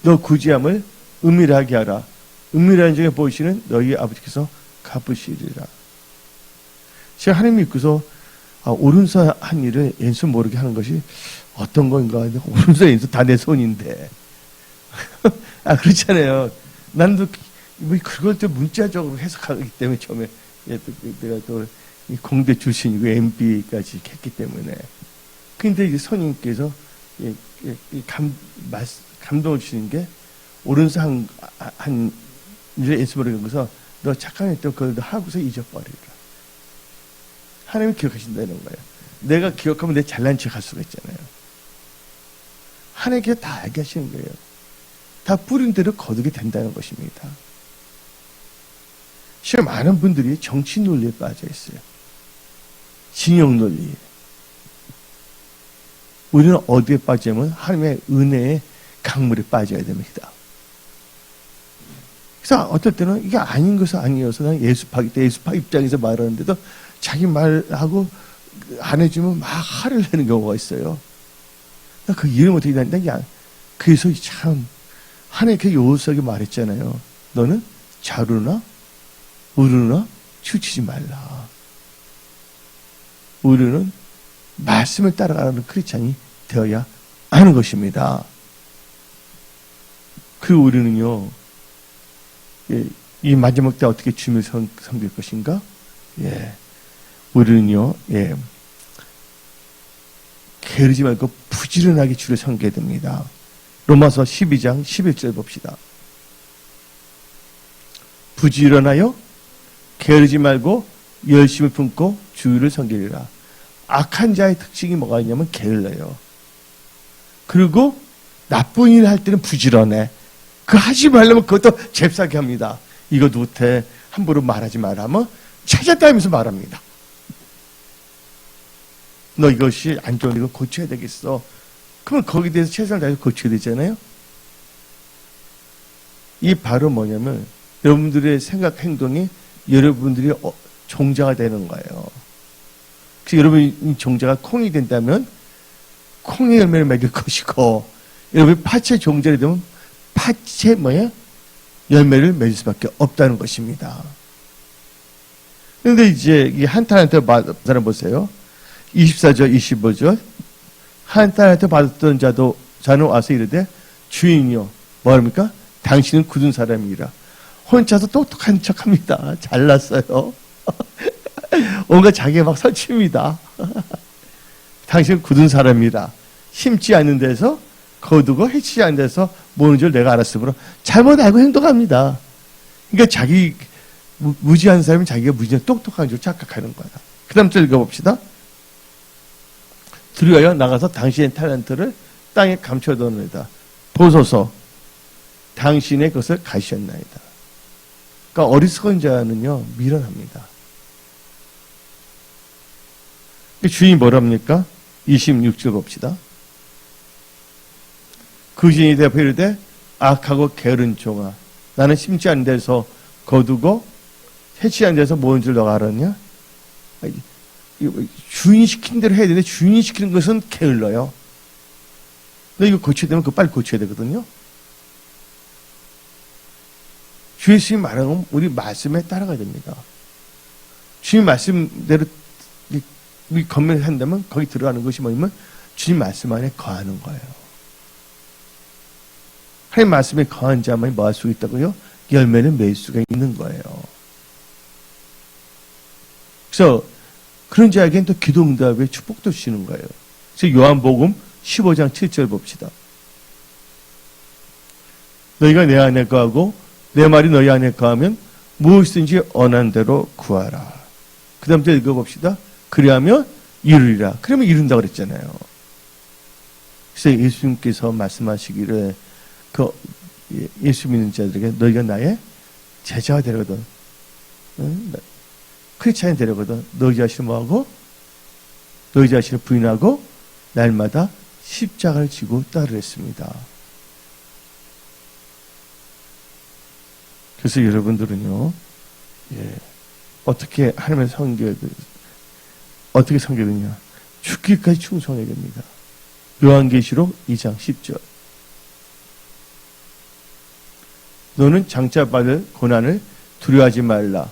A: 너 구제함을 은밀하게 하라. 은밀한 중에 보이시는 너희 아버지께서 갚으시리라. 제가 하나님 믿고서 오른손 한 일을 왼손 모르게 하는 것이 어떤 건가? 오른손 왼손 다 내 손인데. 그렇잖아요. 나는 그걸 또 문자적으로 해석하기 때문에 처음에 내가 또 공대 출신이고 MB까지 했기 때문에. 근데 이제 선생님께서 감동을 주시는 게 오른손 한 일을 왼손 모르게 하면서 너 착한 애 또 그걸 하고서 잊어버리라. 하나님이 기억하신다는 거예요. 내가 기억하면 내 잘난 척 할 수가 있잖아요. 하나님께서 다 알게 하시는 거예요. 다 뿌린 대로 거두게 된다는 것입니다. 지금 많은 분들이 정치 논리에 빠져 있어요. 진영 논리에. 우리는 어디에 빠지면 하나님의 은혜의 강물에 빠져야 됩니다. 그래서 어떨 때는 이게 아닌 것은 아니어서 난 예수파 입장에서 말하는데도 자기 말하고 안 해주면 막 화를 내는 경우가 있어요. 그 이해를 못하게 된다. 그래서 참 하나님께 요셉에게 말했잖아요. 너는 자루나 우르나 치우치지 말라. 우르는 말씀을 따라가는 크리스찬이 되어야 하는 것입니다. 우리는요, 이 마지막 때 어떻게 주님을 섬길 것인가? 우리는요, 게으르지 말고 부지런하게 주를 섬겨야 됩니다. 로마서 12장 11절 봅시다. 부지런하여 게으르지 말고 열심을 품고 주를 섬기리라. 악한 자의 특징이 뭐가 있냐면 게을러요. 그리고 나쁜 일 할 때는 부지런해. 하지 말려면 그것도 잽싸게 합니다. 이거 누구한테 함부로 말하지 말라면 찾았다면서 말합니다. 너 이것이 안 좋은 거 고쳐야 되겠어. 그러면 거기에 대해서 최선을 다해서 고쳐야 되잖아요. 이 바로 뭐냐면 여러분들의 생각, 행동이 여러분들이 종자가 되는 거예요. 그래서 여러분이 종자가 콩이 된다면 콩의 열매를 맺을 것이고, 여러분이 파채 종자가 되면 파채 열매를 맺을 수밖에 없다는 것입니다. 그런데 이제 이 한 달한테 받은 사람 보세요. 24절, 25절. 한 달한테 받았던 자는 와서 이르되 주인이요. 뭐합니까? 당신은 굳은 사람이라. 혼자서 똑똑한 척합니다. 잘났어요. 온갖 자기가 막 설칩니다. 당신은 굳은 사람이라. 심지 않는 데서 거두고 해치지 않는 데서 모는 줄 내가 알았으므로 잘못 알고 행동합니다. 그러니까 자기 무지한 사람은 자기가 무지한 똑똑한 줄 착각하는 거야. 그 다음 절 읽어봅시다. 두려워하여 나가서 당신의 탤런트를 땅에 감춰두었나이다. 보소서 당신의 것을 가시었나이다. 그러니까 어리석은 자는요 미련합니다. 주인이 뭐랍니까? 26절 봅시다. 그 주인이 대답하여 이르되 악하고 게으른 종아, 나는 심지 않은 데서 거두고 해치 않은 데서 모은 줄 너가 알았냐? 주인이 시킨 대로 해야 되는데 주인이 시키는 것은 게을러요. 너 이거 고쳐야 되면 그거 빨리 고쳐야 되거든요. 주 예수님 말하는 건 우리 말씀에 따라가야 됩니다. 주님 말씀대로 우리 건면을 한다면 거기 들어가는 것이 뭐냐면 주님 말씀 안에 거하는 거예요. 하나님 말씀에 거한 자만이 뭐 할 수 있다고요? 열매를 맺을 수가 있는 거예요. 그래서 그런 자에게는 또 기도 응답의 축복도 주시는 거예요. 그래서 요한복음 15장 7절 봅시다. 너희가 내 안에 거하고 내 말이 너희 안에 거하면 무엇이든지 원한 대로 구하라. 그 다음 절 읽어봅시다. 그리하면 이루리라. 그러면 이룬다고 그랬잖아요. 그래서 예수님께서 말씀하시기를 예수 믿는 자들에게 너희가 나의 제자가 되거든. 크리스찬이 되려거든. 너희 자신을 뭐하고? 너희 자신을 부인하고 날마다 십자가를 지고 따르랬습니다. 그래서 여러분들은요, 어떻게 하나님의 어떻게 섬겨야 죽기까지 충성해야 됩니다. 요한계시록 2장 10절. 너는 장차 받을 고난을 두려워하지 말라.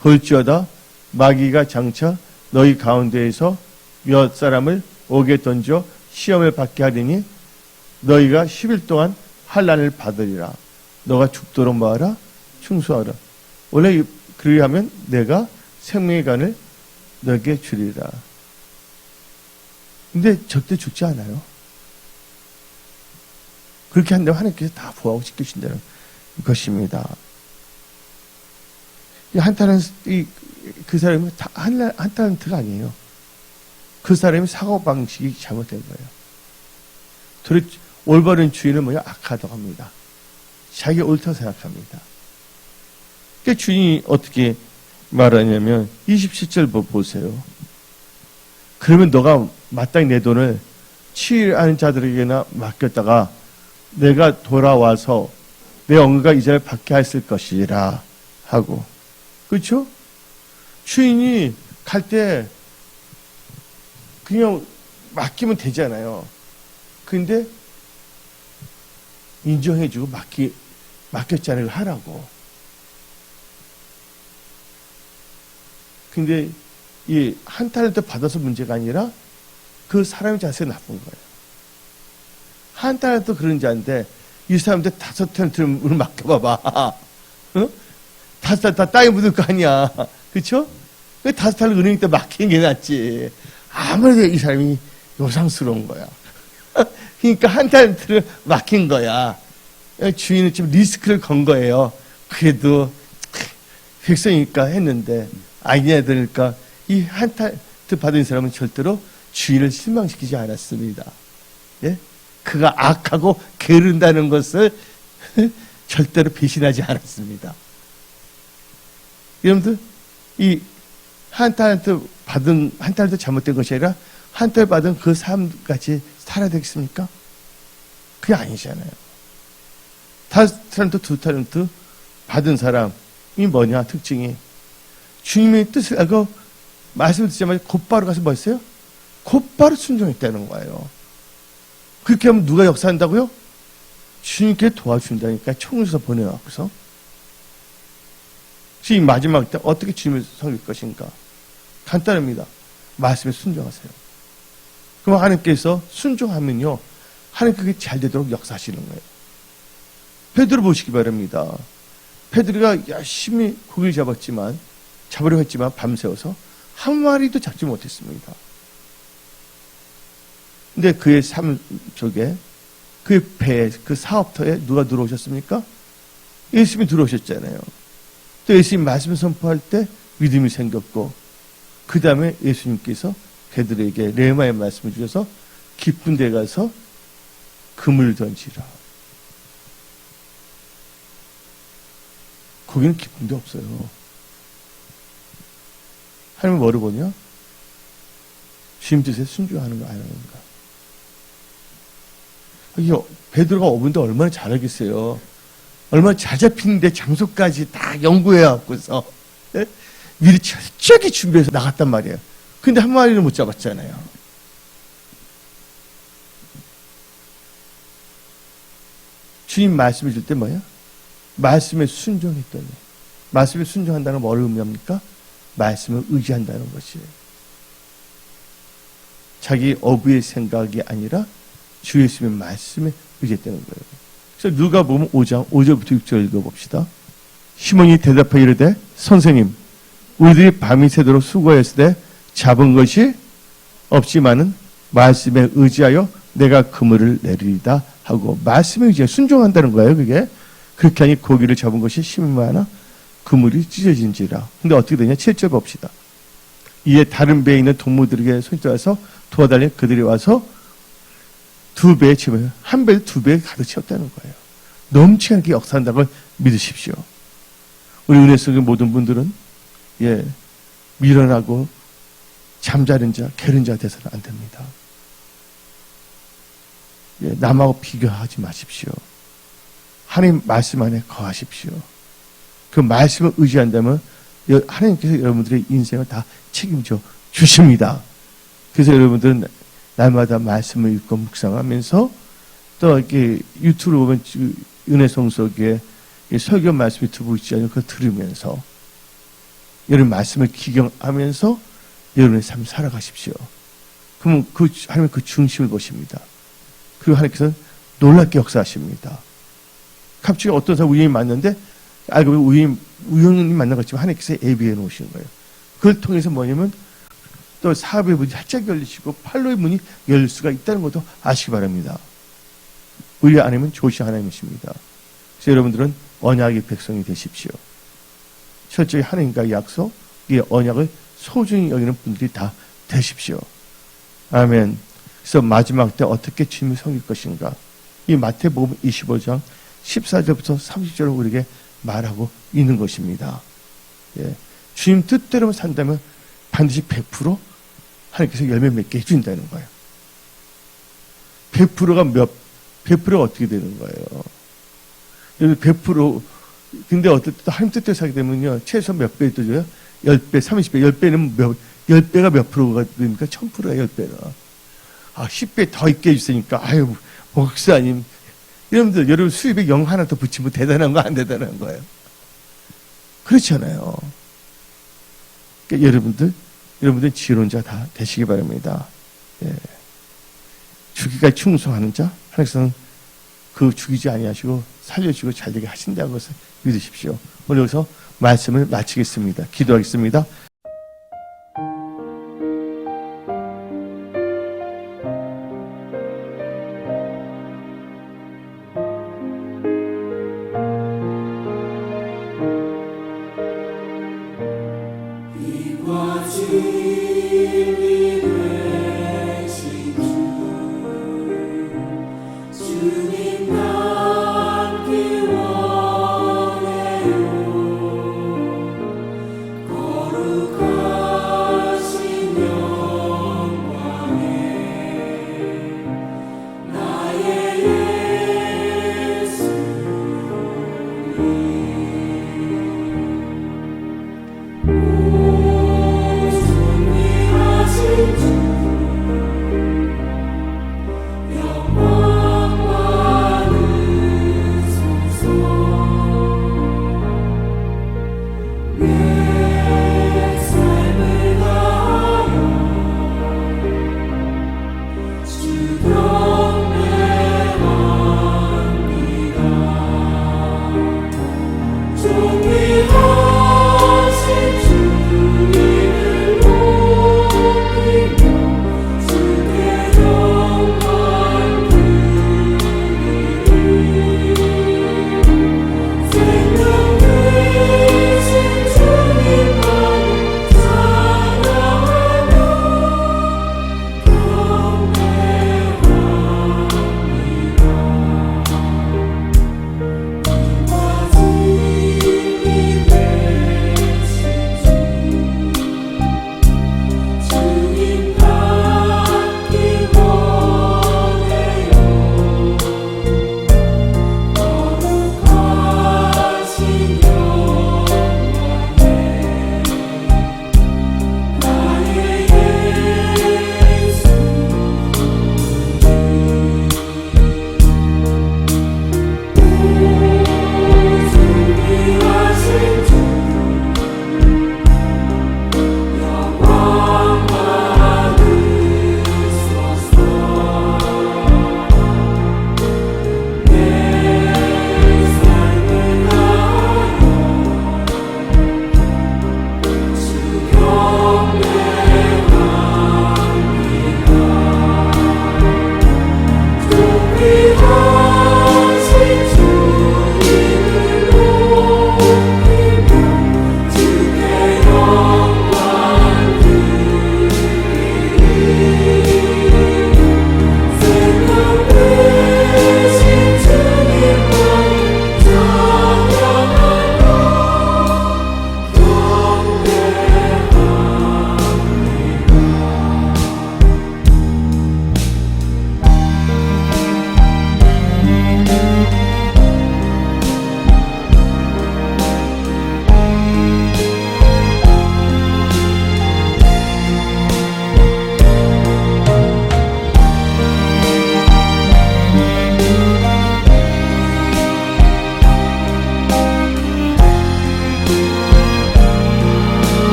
A: 볼지어다 마귀가 장차 너희 가운데에서 몇 사람을 옥에 던져 시험을 받게 하리니 너희가 10일 동안 환난을 받으리라. 너가 죽도록 뭐하라? 충수하라. 원래 그리하면 내가 생명의 간을 너에게 주리라. 근데 절대 죽지 않아요. 그렇게 한다면 하나님께서 다 보호하고 지켜주신다는 것입니다. 한 탤런트, 그 사람은 한 탤런트가 아니에요. 그 사람의 사고방식이 잘못된 거예요. 올바른 주인은 뭐냐? 악하다고 합니다. 자기가 옳다고 생각합니다. 그러니까 주인이 어떻게 말하냐면 27절 보세요. 그러면 너가 마땅히 내 돈을 치유하는 자들에게나 맡겼다가 내가 돌아와서 내 언어가 이자를 받게 했을 것이라 하고. 그렇죠? 주인이 갈 때 그냥 맡기면 되잖아요. 근데 인정해주고 맡겼잖아요. 하라고. 근데 이 한 탤런트 받아서 문제가 아니라 그 사람의 자세가 나쁜 거예요. 한 달도 그런 자인데 이 사람한테 5탤런트를 맡겨봐봐. 어? 5달 다 땅에 묻을 거 아니야. 그쵸? 5달을 은행 때 맡기는 게 낫지. 아무래도 이 사람이 요상스러운 거야. 그러니까 한 탤런트를 맡긴 거야. 주인은 좀 리스크를 건 거예요. 그래도 백성이니까 했는데 아니야 되니까 이 한 탤런트 받은 사람은 절대로 주인을 실망시키지 않았습니다. 예? 그가 악하고 게으른다는 것을 절대로 배신하지 않았습니다. 여러분들, 이 한 탤런트 잘못된 것이 아니라 한 달 받은 그 삶같이 살아야 되겠습니까? 그게 아니잖아요. 5탤런트, 2탤런트 받은 사람이 뭐냐, 특징이. 주님의 뜻을 알고 말씀을 듣자마자 곧바로 가서 뭐 했어요? 곧바로 순종했다는 거예요. 그렇게 하면 누가 역사한다고요? 주님께 도와준다니까 총에서 보내갖고서. 지금 마지막 때 어떻게 주님을 섬길 것인가? 간단합니다. 말씀에 순종하세요. 그럼 하나님께서 순종하면요, 하나님 그게 잘 되도록 역사하시는 거예요. 베드로 보시기 바랍니다. 베드로가 열심히 고기를 잡으려고 했지만 밤새워서 한 마리도 잡지 못했습니다. 근데 그의 삶 속에, 그의 배에, 그 사업터에 누가 들어오셨습니까? 예수님이 들어오셨잖아요. 또 예수님 말씀 선포할 때 믿음이 생겼고, 그 다음에 예수님께서 베드로에게 레마의 말씀을 주셔서 깊은 데 가서 그물 던지라. 거기는 깊은 데 없어요. 하나님은 뭐를 보냐? 주님 뜻에 순종하는 거 아닌가. 베드로가 5분도 얼마나 잘하겠어요. 얼마나 잘 잡히는데 장소까지 다 연구해갖고서 미리 철저히 준비해서 나갔단 말이에요. 근데 한 마리는 못 잡았잖아요. 주님 말씀을 줄 때 뭐예요? 말씀에 순종했더니. 말씀에 순종한다는 건 뭐를 의미합니까? 말씀을 의지한다는 것이에요. 자기 어부의 생각이 아니라 주 예수님의 말씀에 의지했다는 거예요. 그래서 누가 보면 5장 5절부터 6절 읽어봅시다. 시몬이 대답하여 이르되 선생님, 우리들이 밤이 새도록 수고했을 때 잡은 것이 없지만은 말씀에 의지하여 내가 그물을 내리리다 하고, 말씀에 의지하여 순종한다는 거예요. 그게 그렇게 하니 고기를 잡은 것이 10만 하나 그물이 찢어진지라. 근데 어떻게 되냐? 7절 봅시다. 이에 다른 배에 있는 동무들에게 손이 와서 도와달래 그들이 와서 2배의 짐을, 한 배를 2배에 가득 채웠다는 거예요. 넘치게 않게 역사한다는 걸 믿으십시오. 우리 은혜 속의 모든 분들은 미련하고 잠자는 자, 게으른 자 돼서는 안 됩니다. 남하고 비교하지 마십시오. 하나님 말씀 안에 거하십시오. 그 말씀을 의지한다면 하나님께서 여러분들의 인생을 다 책임져 주십니다. 그래서 여러분들은 날마다 말씀을 읽고 묵상하면서 또 이렇게 유튜브로 보면 은혜성 속에 설교 말씀 유튜브 있지 않아요? 그거 들으면서 여러분 말씀을 기경하면서 여러분의 삶을 살아가십시오. 그러면 하나님은 그 중심을 보십니다. 그리고 하나님께서는 놀랍게 역사하십니다. 갑자기 어떤 사람 우연히 만났는데 알고 보면 우연히 만난 것 같지만 하나님께서 예비해 놓으신 거예요. 그걸 통해서 뭐냐면 또 사업의 문이 활짝 열리시고 팔로의 문이 열릴 수가 있다는 것도 아시기 바랍니다. 우리 하나님은 좋으신 하나님이십니다. 그래서 여러분들은 언약의 백성이 되십시오. 철저히 하나님과의 약속, 이 언약을 소중히 여기는 분들이 다 되십시오. 아멘. 그래서 마지막 때 어떻게 주님을 섬길 것인가? 이 마태복음 25장 14절부터 30절을 우리에게 말하고 있는 것입니다. 주님 뜻대로만 산다면 반드시 100% 하나님께서 열매 맺게 해준다는 거예요. 100%가 어떻게 되는 거예요? 100%, 근데 어떨 때 하나님 뜻대로 살게 되면요, 최소 몇 배 떠줘요? 10배, 30배, 10배는 10배가 몇 프로가 됩니까? 1000%야, 10배가. 10배 더 있게 해주시니까, 목사님. 여러분 수입에 0 하나 더 붙이면 대단한 거, 안 대단한 거예요? 그렇잖아요. 그러니까 여러분들 지혜로운 자 다 되시기 바랍니다. 예. 죽이까지 충성하는 자 하나님께서는 그 죽이지 아니하시고 살려주고 잘되게 하신다는 것을 믿으십시오. 오늘 여기서 말씀을 마치겠습니다. 기도하겠습니다.
C: 주